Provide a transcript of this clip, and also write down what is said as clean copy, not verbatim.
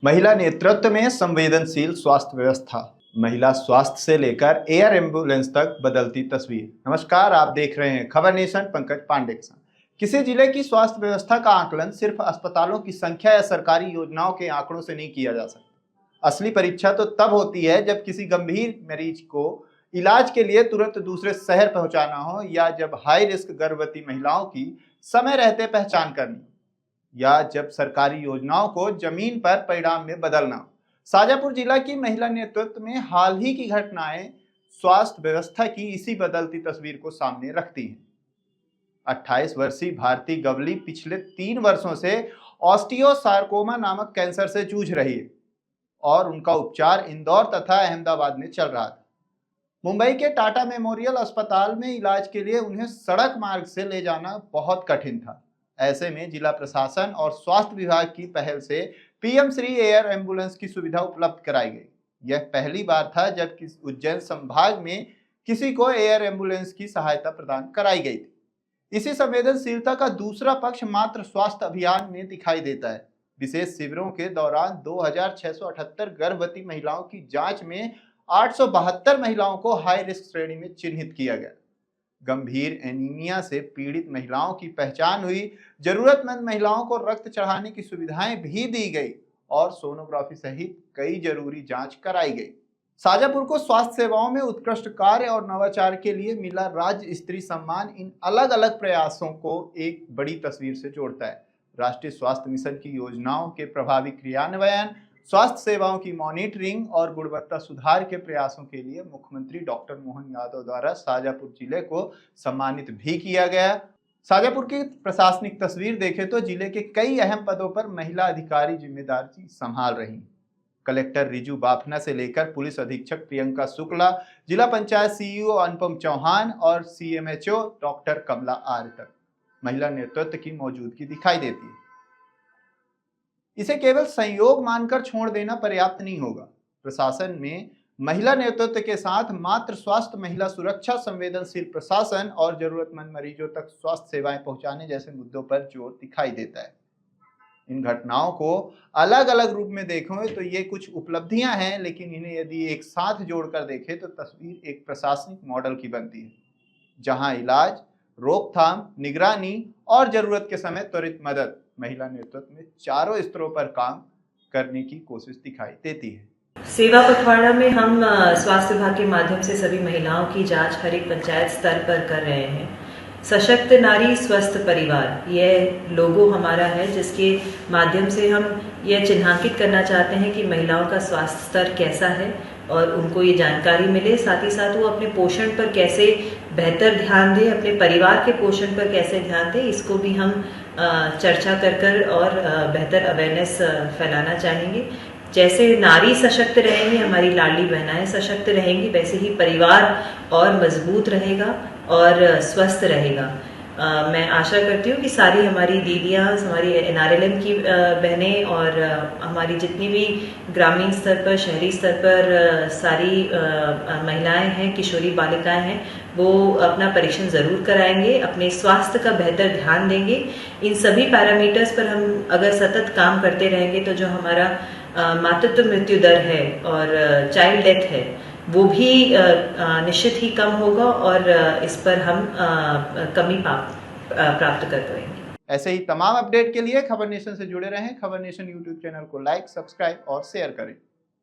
महिला नेतृत्व में संवेदनशील स्वास्थ्य व्यवस्था। महिला स्वास्थ्य से लेकर एयर एम्बुलेंस तक बदलती तस्वीर। नमस्कार, आप देख रहे हैं खबर नेशन। पंकज पांडे के साथ। किसी जिले की स्वास्थ्य व्यवस्था का आकलन सिर्फ अस्पतालों की संख्या या सरकारी योजनाओं के आंकड़ों से नहीं किया जा सकता। असली परीक्षा तो तब होती है जब किसी गंभीर मरीज को इलाज के लिए तुरंत दूसरे शहर पहुंचाना हो, या जब हाई रिस्क गर्भवती महिलाओं की समय रहते पहचान करनी, या जब सरकारी योजनाओं को जमीन पर परिणाम में बदलना। शाजापुर जिला की महिला नेतृत्व में हाल ही की घटनाएं स्वास्थ्य व्यवस्था की इसी बदलती तस्वीर को सामने रखती हैं। 28 वर्षीय भारती गवली पिछले 3 वर्षों से ऑस्टियोसार्कोमा नामक कैंसर से जूझ रही है और उनका उपचार इंदौर तथा अहमदाबाद में चल रहा था। मुंबई के टाटा मेमोरियल अस्पताल में इलाज के लिए उन्हें सड़क मार्ग से ले जाना बहुत कठिन था। ऐसे में जिला प्रशासन और स्वास्थ्य विभाग की पहल से पीएम श्री एयर एम्बुलेंस की सुविधा उपलब्ध कराई गई। यह पहली बार था जब उज्जैन संभाग में किसी को एयर एम्बुलेंस की सहायता प्रदान कराई गई थी। इसी संवेदनशीलता का दूसरा पक्ष मात्र स्वास्थ्य अभियान में दिखाई देता है। विशेष शिविरों के दौरान 2678 गर्भवती महिलाओं की जांच में 872 महिलाओं को हाई रिस्क श्रेणी में चिन्हित किया गया। गंभीर एनीमिया से पीड़ित महिलाओं की पहचान हुई, जरूरतमंद महिलाओं को रक्त चढ़ाने की सुविधाएं भी दी गई और सोनोग्राफी सहित कई जरूरी जांच कराई गई। शाजापुर को स्वास्थ्य सेवाओं में उत्कृष्ट कार्य और नवाचार के लिए मिला राज्य स्तरीय सम्मान इन अलग अलग प्रयासों को एक बड़ी तस्वीर से जोड़ता है। राष्ट्रीय स्वास्थ्य मिशन की योजनाओं के प्रभावी क्रियान्वयन, स्वास्थ्य सेवाओं की मॉनिटरिंग और गुणवत्ता सुधार के प्रयासों के लिए मुख्यमंत्री डॉक्टर मोहन यादव द्वारा शाजापुर जिले को सम्मानित भी किया गया। शाजापुर की प्रशासनिक तस्वीर देखें तो जिले के कई अहम पदों पर महिला अधिकारी जिम्मेदारी संभाल रही। कलेक्टर रिजू बाफना से लेकर पुलिस अधीक्षक प्रियंका शुक्ला, जिला पंचायत सीईओ अनुपम चौहान और सीएमएचओ डॉक्टर कमला आर्य तक महिला नेतृत्व की मौजूदगी दिखाई देती है। इसे केवल संयोग मानकर छोड़ देना पर्याप्त नहीं होगा। प्रशासन में महिला नेतृत्व के साथ मात्र स्वास्थ्य, महिला सुरक्षा, संवेदनशील प्रशासन और जरूरतमंद मरीजों तक स्वास्थ्य सेवाएं पहुंचाने जैसे मुद्दों पर जोर दिखाई देता है। इन घटनाओं को अलग अलग रूप में देखें तो ये कुछ उपलब्धियां हैं, लेकिन इन्हें यदि एक साथ जोड़कर देखें तो तस्वीर एक प्रशासनिक मॉडल की बनती है, जहां इलाज, रोकथाम, निगरानी और जरूरत के समय त्वरित मदद महिला नेतृत्व में चारों स्तरों पर काम करने की कोशिश दिखाई देती है। सेवा पखवाड़ा में हम स्वास्थ्य विभाग के माध्यम से सभी महिलाओं की जांच हर एक पंचायत स्तर पर कर रहे हैं। सशक्त नारी स्वस्थ परिवार, यह लोगो हमारा है, जिसके माध्यम से हम यह चिन्हांकित करना चाहते हैं कि महिलाओं का स्वास्थ्य स्तर कैसा है और उनको ये जानकारी मिले। साथ ही साथ वो अपने पोषण पर कैसे बेहतर ध्यान दें, अपने परिवार के पोषण पर कैसे ध्यान दें, इसको भी हम चर्चा कर और बेहतर अवेयरनेस फैलाना चाहेंगे। जैसे नारी सशक्त रहेंगी, हमारी लाडली बहनाएं सशक्त रहेंगी, वैसे ही परिवार और मजबूत रहेगा और स्वस्थ रहेगा। मैं आशा करती हूँ कि सारी हमारी दीदियाँ, हमारी एनआरएलएम की बहनें और हमारी जितनी भी ग्रामीण स्तर पर, शहरी स्तर पर सारी महिलाएं हैं, किशोरी बालिकाएं हैं, वो अपना परीक्षण ज़रूर कराएंगे, अपने स्वास्थ्य का बेहतर ध्यान देंगे। इन सभी पैरामीटर्स पर हम अगर सतत काम करते रहेंगे तो जो हमारा मातृत्व मृत्यु दर है और चाइल्ड डेथ है वो भी निश्चित ही कम होगा और इस पर हम कमी प्राप्त कर पाएंगे। ऐसे ही तमाम अपडेट के लिए खबर नेशन से जुड़े रहें। खबर नेशन यूट्यूब चैनल को लाइक, सब्सक्राइब और शेयर करें।